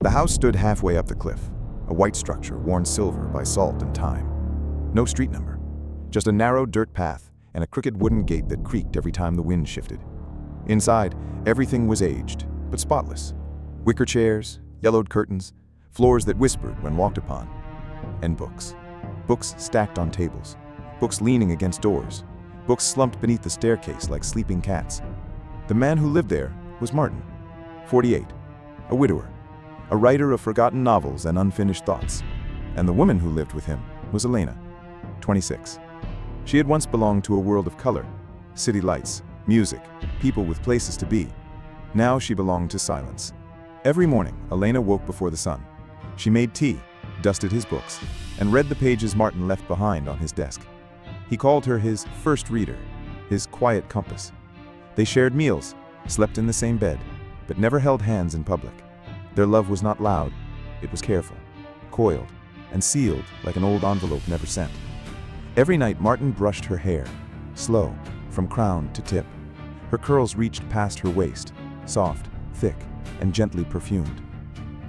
The house stood halfway up the cliff, a white structure worn silver by salt and time. No street number, just a narrow dirt path and a crooked wooden gate that creaked every time the wind shifted. Inside, everything was aged, but spotless. Wicker chairs, yellowed curtains, floors that whispered when walked upon, and books. Books stacked on tables, books leaning against doors, books slumped beneath the staircase like sleeping cats. The man who lived there was Martin, 48, a widower, a writer of forgotten novels and unfinished thoughts. And the woman who lived with him was Elena, 26. She had once belonged to a world of color, city lights, music, people with places to be. Now she belonged to silence. Every morning, Elena woke before the sun. She made tea, dusted his books, and read the pages Martin left behind on his desk. He called her his first reader, his quiet compass. They shared meals, slept in the same bed, but never held hands in public. Their love was not loud, it was careful, coiled, and sealed like an old envelope never sent. Every night Martin brushed her hair, slow, from crown to tip. Her curls reached past her waist, soft, thick, and gently perfumed.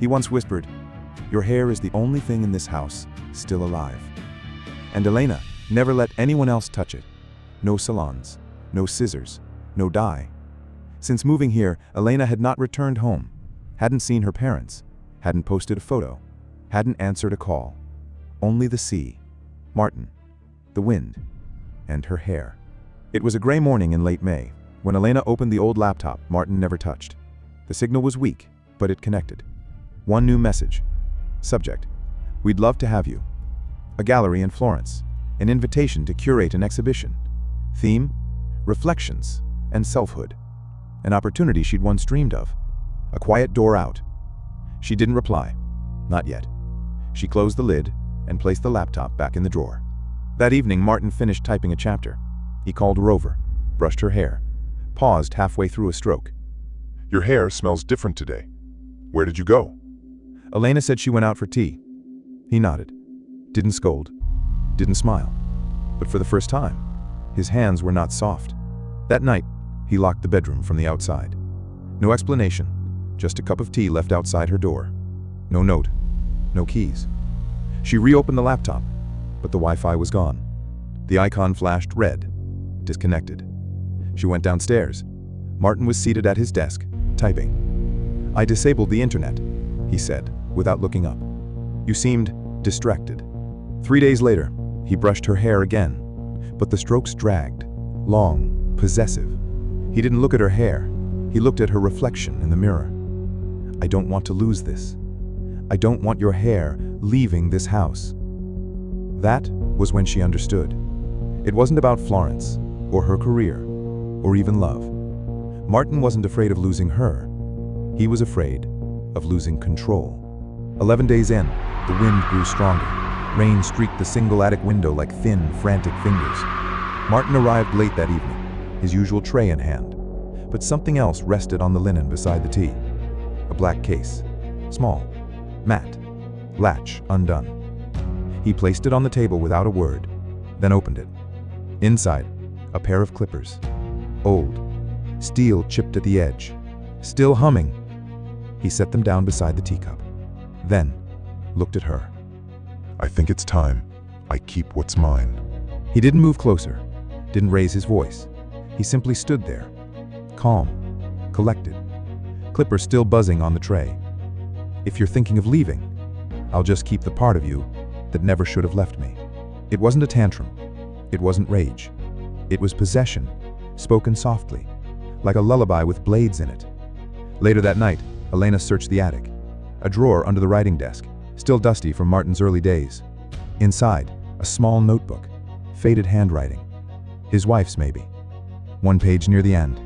He once whispered, "Your hair is the only thing in this house still alive." And Elena never let anyone else touch it. No salons, no scissors, no dye. Since moving here, Elena had not returned home, hadn't seen her parents, hadn't posted a photo, hadn't answered a call. Only the sea, Martin, the wind, and her hair. It was a gray morning in late May, when Elena opened the old laptop Martin never touched. The signal was weak, but it connected. One new message. Subject: "We'd love to have you." A gallery in Florence. An invitation to curate an exhibition. Theme: reflections and selfhood. An opportunity she'd once dreamed of. A quiet door out. She didn't reply. Not yet. She closed the lid and placed the laptop back in the drawer. That evening, Martin finished typing a chapter. He called her over, brushed her hair, paused halfway through a stroke. "Your hair smells different today. Where did you go?" Elena said she went out for tea. He nodded. Didn't scold. Didn't smile. But for the first time, his hands were not soft. That night, he locked the bedroom from the outside. No explanation, just a cup of tea left outside her door. No note, no keys. She reopened the laptop, but the Wi-Fi was gone. The icon flashed red, disconnected. She went downstairs. Martin was seated at his desk, typing. "I disabled the internet," he said, without looking up. "You seemed distracted." 3 days later, he brushed her hair again, but the strokes dragged, long, possessive. He didn't look at her hair, he looked at her reflection in the mirror. "I don't want to lose this. I don't want your hair leaving this house." That was when she understood. It wasn't about Florence, or her career, or even love. Martin wasn't afraid of losing her. He was afraid of losing control. 11 days in, the wind grew stronger. Rain streaked the single attic window like thin, frantic fingers. Martin arrived late that evening, his usual tray in hand. But something else rested on the linen beside the tea. A black case, small, matte, latch undone. He placed it on the table without a word, then opened it. Inside, a pair of clippers. Old, steel chipped at the edge, still humming. He set them down beside the teacup, then looked at her. "I think it's time I keep what's mine." He didn't move closer, didn't raise his voice. He simply stood there, calm, collected, clippers still buzzing on the tray. "If you're thinking of leaving, I'll just keep the part of you that never should have left me." It wasn't a tantrum. It wasn't rage. It was possession, spoken softly, like a lullaby with blades in it. Later that night, Elena searched the attic. A drawer under the writing desk, still dusty from Martin's early days. Inside, a small notebook, faded handwriting. His wife's, maybe. One page near the end.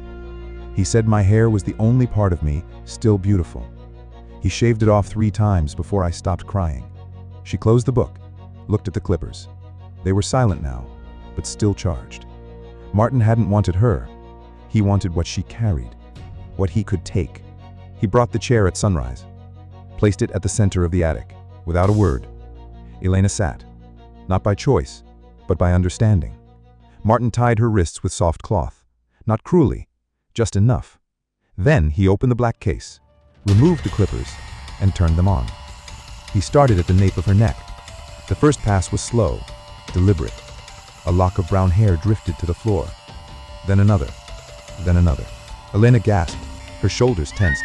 He said my hair was the only part of me still beautiful. He shaved it off 3 times before I stopped crying. She closed the book, looked at the clippers. They were silent now, but still charged. Martin hadn't wanted her. He wanted what she carried, what he could take. He brought the chair at sunrise, placed it at the center of the attic, without a word. Elena sat, not by choice, but by understanding. Martin tied her wrists with soft cloth, not cruelly, just enough. Then he opened the black case, removed the clippers, and turned them on. He started at the nape of her neck. The first pass was slow, deliberate. A lock of brown hair drifted to the floor. Then another. Then another. Elena gasped. Her shoulders tensed.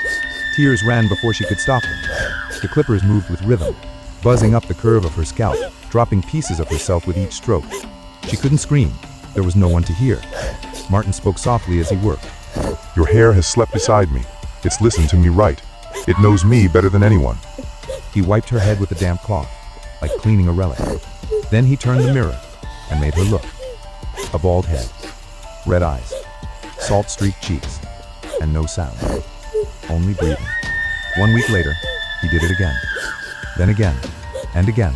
Tears ran before she could stop them. The clippers moved with rhythm, buzzing up the curve of her scalp, dropping pieces of herself with each stroke. She couldn't scream. There was no one to hear. Martin spoke softly as he worked. Your hair has slept beside me. It's listened to me right. It knows me better than anyone. He wiped her head with a damp cloth, like cleaning a relic. Then he turned the mirror and made her look. A bald head, red eyes, salt-streaked cheeks, and no sound. Only breathing. 1 week later, he did it again. Then again, and again.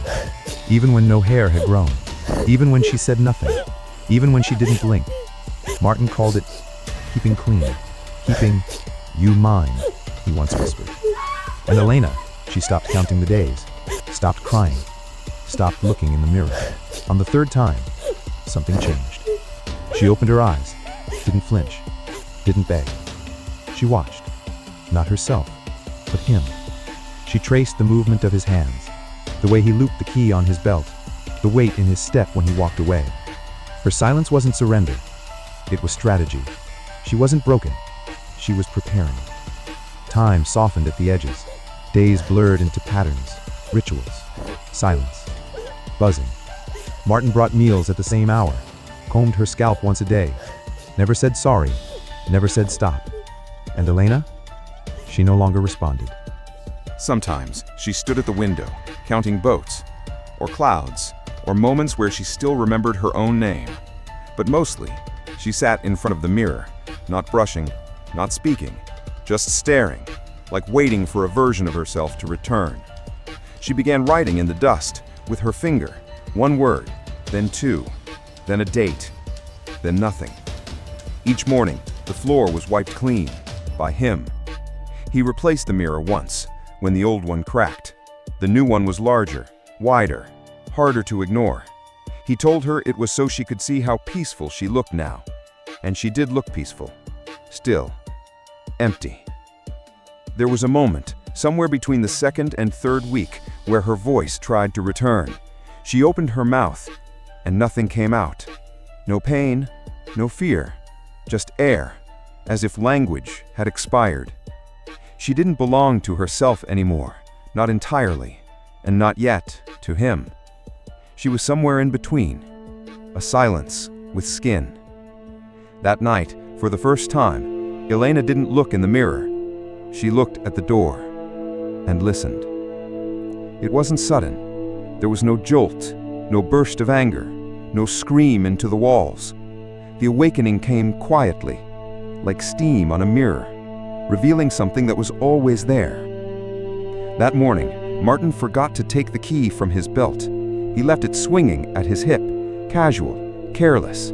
Even when no hair had grown. Even when she said nothing. Even when she didn't blink. Martin called it keeping clean. Keeping you mine, he once whispered. And Elena, she stopped counting the days, stopped crying, stopped looking in the mirror. On the third time, something changed. She opened her eyes, didn't flinch, didn't beg. She watched, not herself, but him. She traced the movement of his hands, the way he looped the key on his belt, the weight in his step when he walked away. Her silence wasn't surrender, it was strategy. She wasn't broken, she was preparing. Time softened at the edges, days blurred into patterns, rituals, silence, buzzing. Martin brought meals at the same hour, combed her scalp once a day, never said sorry, never said stop. And Elena? She no longer responded. Sometimes she stood at the window, counting boats, or clouds, or moments where she still remembered her own name. But mostly, she sat in front of the mirror, not brushing, not speaking, just staring, like waiting for a version of herself to return. She began writing in the dust, with her finger, one word, then two, then a date, then nothing. Each morning, the floor was wiped clean, by him. He replaced the mirror once, when the old one cracked. The new one was larger, wider, harder to ignore. He told her it was so she could see how peaceful she looked now. And she did look peaceful. Still. Empty. There was a moment, somewhere between the second and third week, where her voice tried to return. She opened her mouth, and nothing came out. No pain, no fear, just air, as if language had expired. She didn't belong to herself anymore, not entirely, and not yet to him. She was somewhere in between, a silence with skin. That night, for the first time, Elena didn't look in the mirror. She looked at the door and listened. It wasn't sudden. There was no jolt, no burst of anger, no scream into the walls. The awakening came quietly, like steam on a mirror, revealing something that was always there. That morning, Martin forgot to take the key from his belt. He left it swinging at his hip, casual, careless.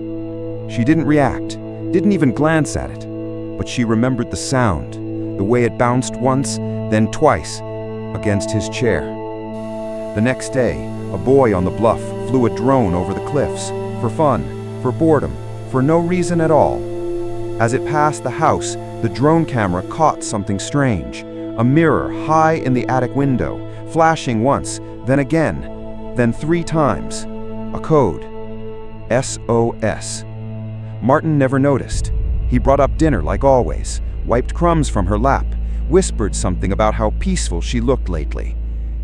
She didn't react, didn't even glance at it, but she remembered the sound, the way it bounced once, then twice, against his chair. The next day, a boy on the bluff flew a drone over the cliffs, for fun, for boredom, for no reason at all. As it passed the house, the drone camera caught something strange, a mirror high in the attic window, flashing once, then again, then 3 times. A code. SOS. Martin never noticed. He brought up dinner like always, wiped crumbs from her lap, whispered something about how peaceful she looked lately.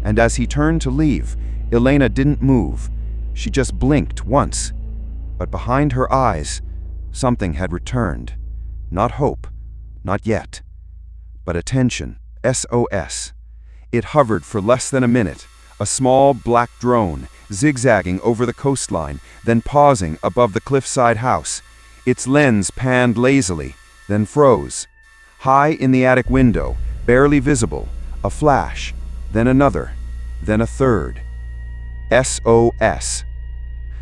And as he turned to leave, Elena didn't move. She just blinked once. But behind her eyes, something had returned. Not hope, not yet, but attention. SOS. It hovered for less than a minute, a small black drone, zigzagging over the coastline, then pausing above the cliffside house. Its lens panned lazily, then froze. High in the attic window, barely visible, a flash, then another, then a third. SOS.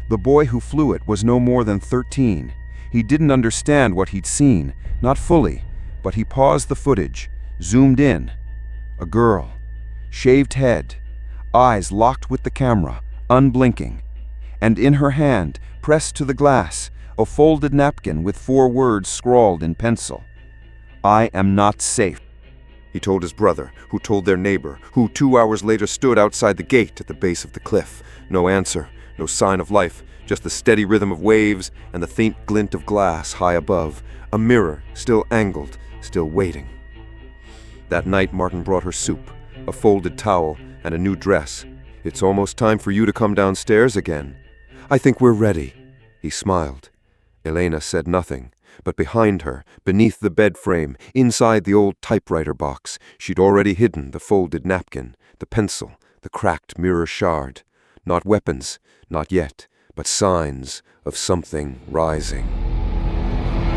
The boy who flew it was no more than 13. He didn't understand what he'd seen, not fully, but he paused the footage, zoomed in. A girl, shaved head, eyes locked with the camera, unblinking, and in her hand, pressed to the glass, a folded napkin with 4 words scrawled in pencil. I am not safe. He told his brother, who told their neighbor, who 2 hours later stood outside the gate at the base of the cliff. No answer, no sign of life, just the steady rhythm of waves and the faint glint of glass high above. A mirror, still angled, still waiting. That night Martin brought her soup, a folded towel, and a new dress. "It's almost time for you to come downstairs again. I think we're ready." He smiled. Elena said nothing, but behind her, beneath the bed frame, inside the old typewriter box, she'd already hidden the folded napkin, the pencil, the cracked mirror shard. Not weapons, not yet, but signs of something rising.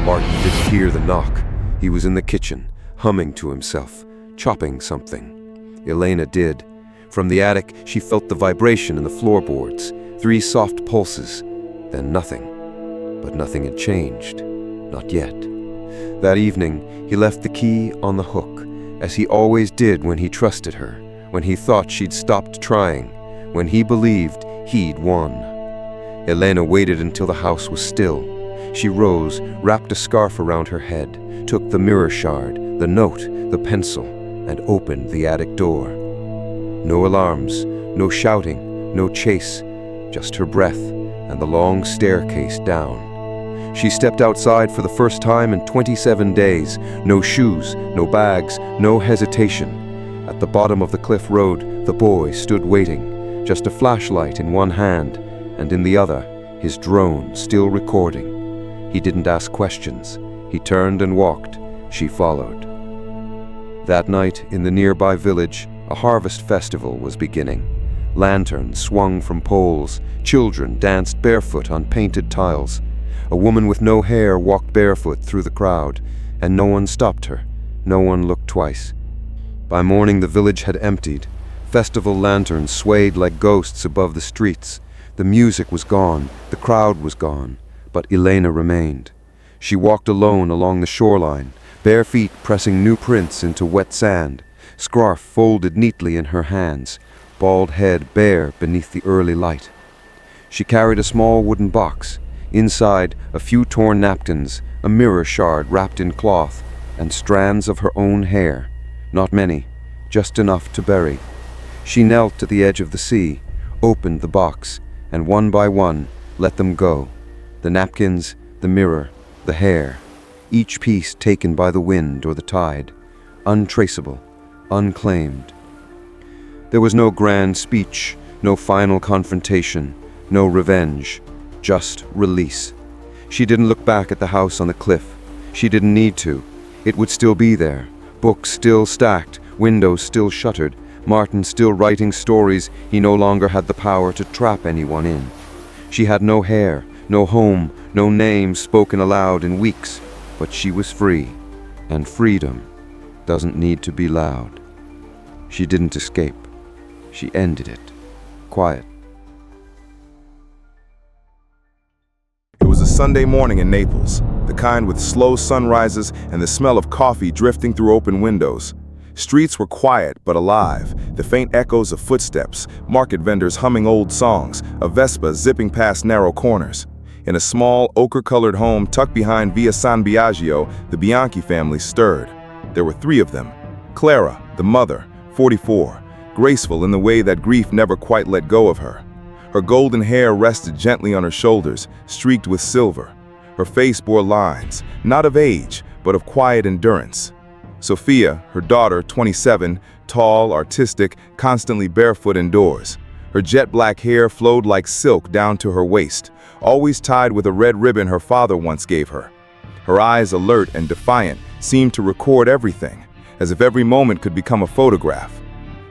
Martin didn't hear the knock. He was in the kitchen, humming to himself, chopping something. Elena did. From the attic, she felt the vibration in the floorboards, 3 soft pulses, then nothing. But nothing had changed. Not yet. That evening, he left the key on the hook, as he always did when he trusted her, when he thought she'd stopped trying, when he believed he'd won. Elena waited until the house was still. She rose, wrapped a scarf around her head, took the mirror shard, the note, the pencil, and opened the attic door. No alarms, no shouting, no chase, just her breath and the long staircase down. She stepped outside for the first time in 27 days. No shoes, no bags, no hesitation. At the bottom of the cliff road, the boy stood waiting, just a flashlight in one hand, and in the other, his drone still recording. He didn't ask questions. He turned and walked. She followed. That night, in the nearby village, a harvest festival was beginning. Lanterns swung from poles. Children danced barefoot on painted tiles. A woman with no hair walked barefoot through the crowd, and no one stopped her. No one looked twice. By morning, the village had emptied. Festival lanterns swayed like ghosts above the streets. The music was gone. The crowd was gone. But Elena remained. She walked alone along the shoreline, bare feet pressing new prints into wet sand, scarf folded neatly in her hands, bald head bare beneath the early light. She carried a small wooden box. Inside, a few torn napkins, a mirror shard wrapped in cloth, and strands of her own hair. Not many, just enough to bury. She knelt at the edge of the sea, opened the box, and one by one let them go. The napkins, the mirror, the hair, each piece taken by the wind or the tide, untraceable, unclaimed. There was no grand speech, no final confrontation, no revenge, just release. She didn't look back at the house on the cliff. She didn't need to. It would still be there, books still stacked, windows still shuttered, Martin still writing stories he no longer had the power to trap anyone in. She had no hair, no home, no name spoken aloud in weeks, but she was free, and freedom doesn't need to be loud. She didn't escape. She ended it. Quiet. It was a Sunday morning in Naples, the kind with slow sunrises and the smell of coffee drifting through open windows. Streets were quiet but alive, the faint echoes of footsteps, market vendors humming old songs, a Vespa zipping past narrow corners. In a small, ochre-colored home tucked behind Via San Biagio, the Bianchi family stirred. There were 3 of them. Clara, the mother, 44, graceful in the way that grief never quite let go of her. Her golden hair rested gently on her shoulders, streaked with silver. Her face bore lines, not of age, but of quiet endurance. Sophia, her daughter, 27, tall, artistic, constantly barefoot indoors. Her jet-black hair flowed like silk down to her waist, always tied with a red ribbon her father once gave her. Her eyes, alert and defiant, seemed to record everything, as if every moment could become a photograph.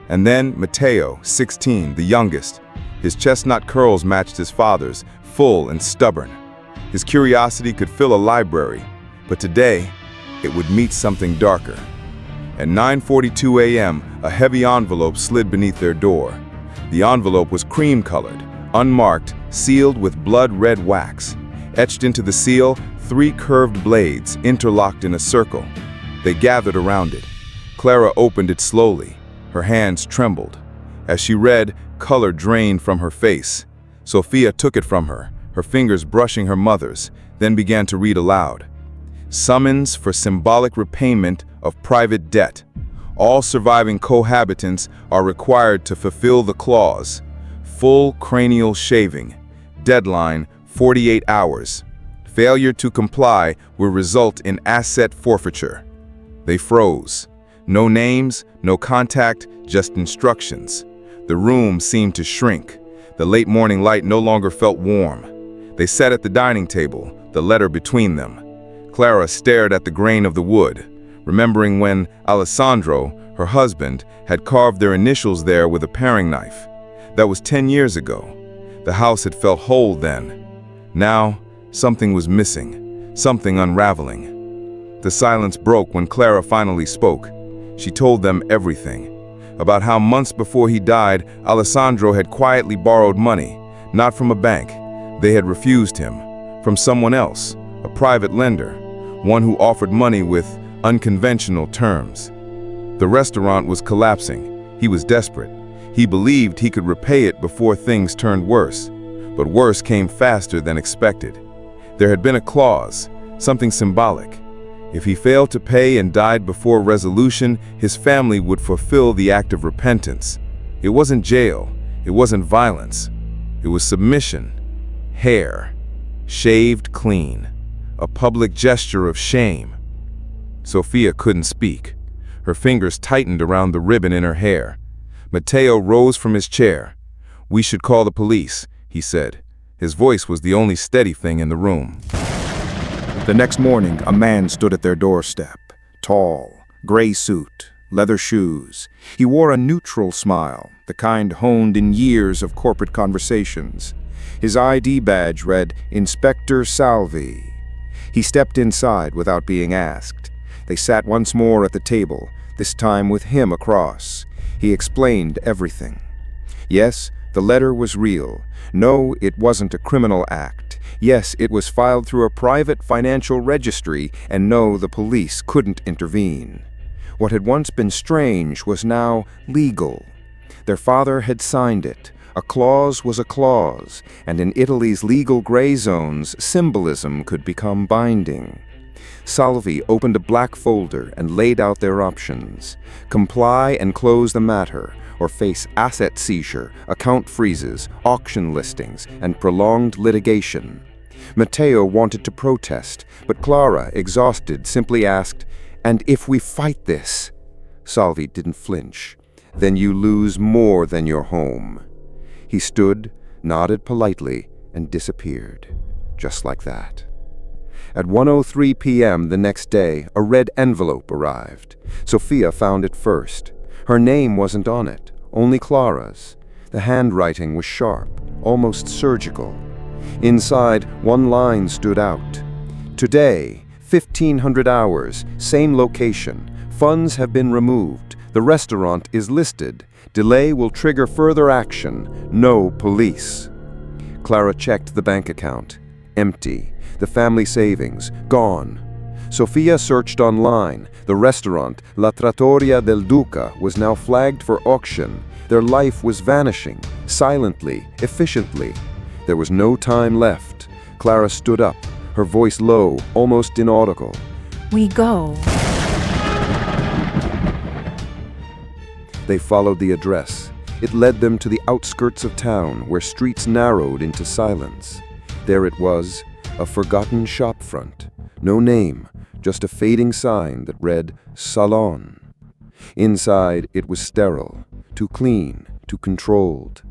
And then Matteo, 16, the youngest. His chestnut curls matched his father's, full and stubborn. His curiosity could fill a library, but today, it would meet something darker. At 9:42 a.m., a heavy envelope slid beneath their door. The envelope was cream-colored, unmarked, sealed with blood-red wax. Etched into the seal, 3 curved blades, interlocked in a circle. They gathered around it. Clara opened it slowly. Her hands trembled. As she read, color drained from her face. Sophia took it from her, her fingers brushing her mother's, then began to read aloud. Summons for symbolic repayment of private debt. All surviving cohabitants are required to fulfill the clause. Full cranial shaving. Deadline 48 hours. Failure to comply will result in asset forfeiture. They froze. No names, no contact, just instructions. The room seemed to shrink. The late morning light no longer felt warm. They sat at the dining table, the letter between them. Clara stared at the grain of the wood, remembering when Alessandro, her husband, had carved their initials there with a paring knife. That was 10 years ago. The house had felt whole then. Now, something was missing, something unraveling. The silence broke when Clara finally spoke. She told them everything. About how months before he died, Alessandro had quietly borrowed money, not from a bank. They had refused him. From someone else, a private lender, one who offered money with unconventional terms. The restaurant was collapsing. He was desperate. He believed he could repay it before things turned worse. But worse came faster than expected. There had been a clause, something symbolic. If he failed to pay and died before resolution, his family would fulfill the act of repentance. It wasn't jail. It wasn't violence. It was submission. Hair. Shaved clean. A public gesture of shame. Sophia couldn't speak. Her fingers tightened around the ribbon in her hair. Matteo rose from his chair. "We should call the police," he said. His voice was the only steady thing in the room. The next morning, a man stood at their doorstep. Tall, gray suit, leather shoes. He wore a neutral smile, the kind honed in years of corporate conversations. His ID badge read, Inspector Salvi. He stepped inside without being asked. They sat once more at the table, this time with him across. He explained everything. Yes, the letter was real. No, it wasn't a criminal act. Yes, it was filed through a private financial registry, and no, the police couldn't intervene. What had once been strange was now legal. Their father had signed it. A clause was a clause, and in Italy's legal gray zones, symbolism could become binding. Salvi opened a black folder and laid out their options. Comply and close the matter, or face asset seizure, account freezes, auction listings, and prolonged litigation. Matteo wanted to protest, but Clara, exhausted, simply asked, "And if we fight this?" Salvi didn't flinch. "Then you lose more than your home." He stood, nodded politely, and disappeared, just like that. At 1:03 p.m. the next day, a red envelope arrived. Sophia found it first. Her name wasn't on it, only Clara's. The handwriting was sharp, almost surgical. Inside, one line stood out. Today, 1500 hours, same location. Funds have been removed. The restaurant is listed. Delay will trigger further action. No police. Clara checked the bank account. Empty. The family savings, gone. Sophia searched online. The restaurant, La Trattoria del Duca, was now flagged for auction. Their life was vanishing, silently, efficiently. There was no time left. Clara stood up, her voice low, almost inaudible. We go. They followed the address. It led them to the outskirts of town, where streets narrowed into silence. There it was, a forgotten shopfront. No name, just a fading sign that read, Salon. Inside, it was sterile, too clean, too controlled.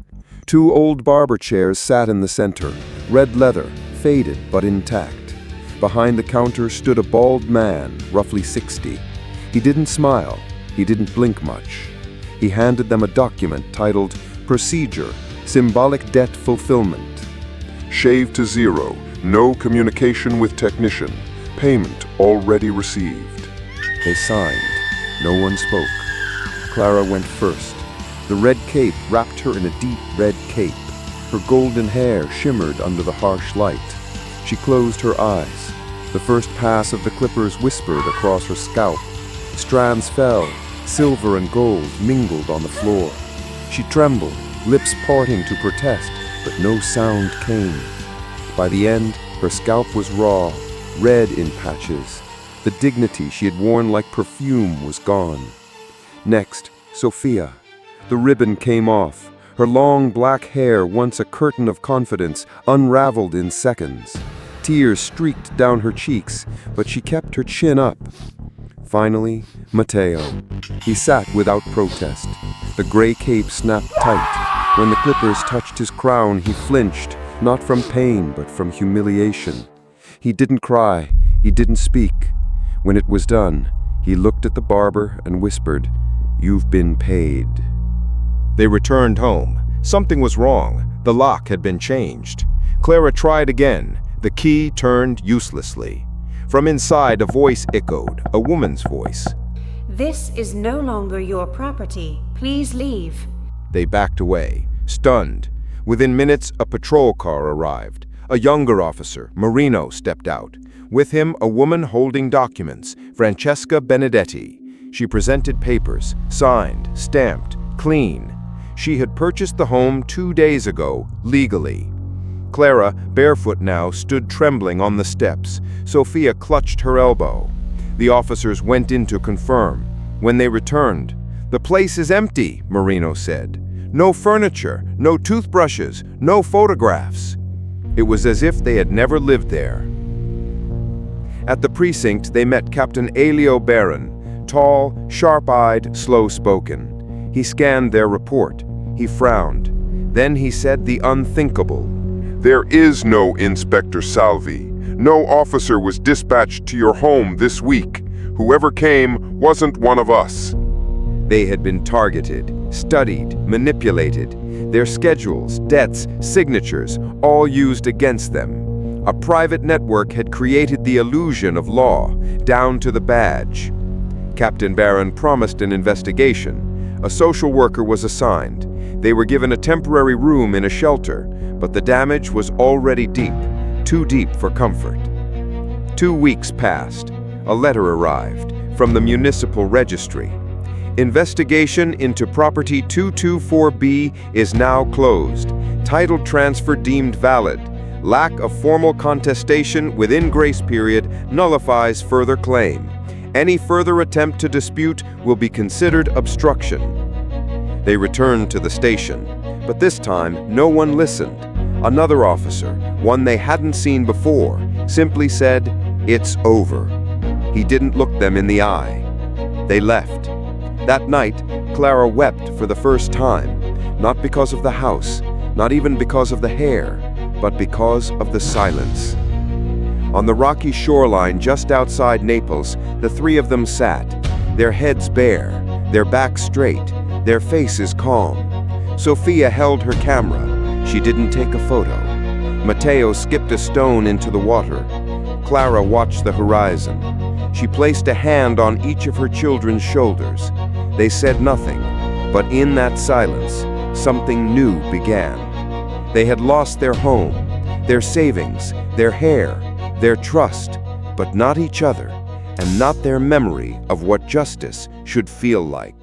2 old barber chairs sat in the center, red leather, faded but intact. Behind the counter stood a bald man, roughly 60. He didn't smile. He didn't blink much. He handed them a document titled Procedure, Symbolic Debt Fulfillment. Shave to 0. No communication with technician. Payment already received. They signed. No one spoke. Clara went first. The red cape wrapped her in a deep red cape. Her golden hair shimmered under the harsh light. She closed her eyes. The first pass of the clippers whispered across her scalp. Strands fell. Silver and gold mingled on the floor. She trembled, lips parting to protest, but no sound came. By the end, her scalp was raw, red in patches. The dignity she had worn like perfume was gone. Next, Sophia. The ribbon came off. Her long black hair, once a curtain of confidence, unraveled in seconds. Tears streaked down her cheeks, but she kept her chin up. Finally, Matteo. He sat without protest. The gray cape snapped tight. When the clippers touched his crown, he flinched, not from pain, but from humiliation. He didn't cry. He didn't speak. When it was done, he looked at the barber and whispered, "You've been paid." They returned home. Something was wrong. The lock had been changed. Clara tried again. The key turned uselessly. From inside, a voice echoed, a woman's voice. "This is no longer your property. Please leave." They backed away, stunned. Within minutes, a patrol car arrived. A younger officer, Marino, stepped out. With him, a woman holding documents, Francesca Benedetti. She presented papers, signed, stamped, clean. She had purchased the home 2 days ago, legally. Clara, barefoot now, stood trembling on the steps. Sophia clutched her elbow. The officers went in to confirm. When they returned, "The place is empty," Marino said. "No furniture, no toothbrushes, no photographs." It was as if they had never lived there. At the precinct, they met Captain Elio Baron, tall, sharp-eyed, slow-spoken. He scanned their report. He frowned. Then he said the unthinkable. There is no Inspector Salvi. No officer was dispatched to your home this week. Whoever came wasn't one of us. They had been targeted, studied, manipulated. Their schedules, debts, signatures, all used against them. A private network had created the illusion of law, down to the badge. Captain Baron promised an investigation. A social worker was assigned. They were given a temporary room in a shelter, but the damage was already deep, too deep for comfort. 2 weeks passed. A letter arrived from the municipal registry. Investigation into property 224B is now closed. Title transfer deemed valid. Lack of formal contestation within grace period nullifies further claim. Any further attempt to dispute will be considered obstruction. They returned to the station, but this time no one listened. Another officer, one they hadn't seen before, simply said, "It's over." He didn't look them in the eye. They left. That night, Clara wept for the first time, not because of the house, not even because of the hair, but because of the silence. On the rocky shoreline just outside Naples, the three of them sat, their heads bare, their backs straight, their faces calm. Sophia held her camera. She didn't take a photo. Matteo skipped a stone into the water. Clara watched the horizon. She placed a hand on each of her children's shoulders. They said nothing, but in that silence, something new began. They had lost their home, their savings, their hair, their trust, but not each other, and not their memory of what justice should feel like.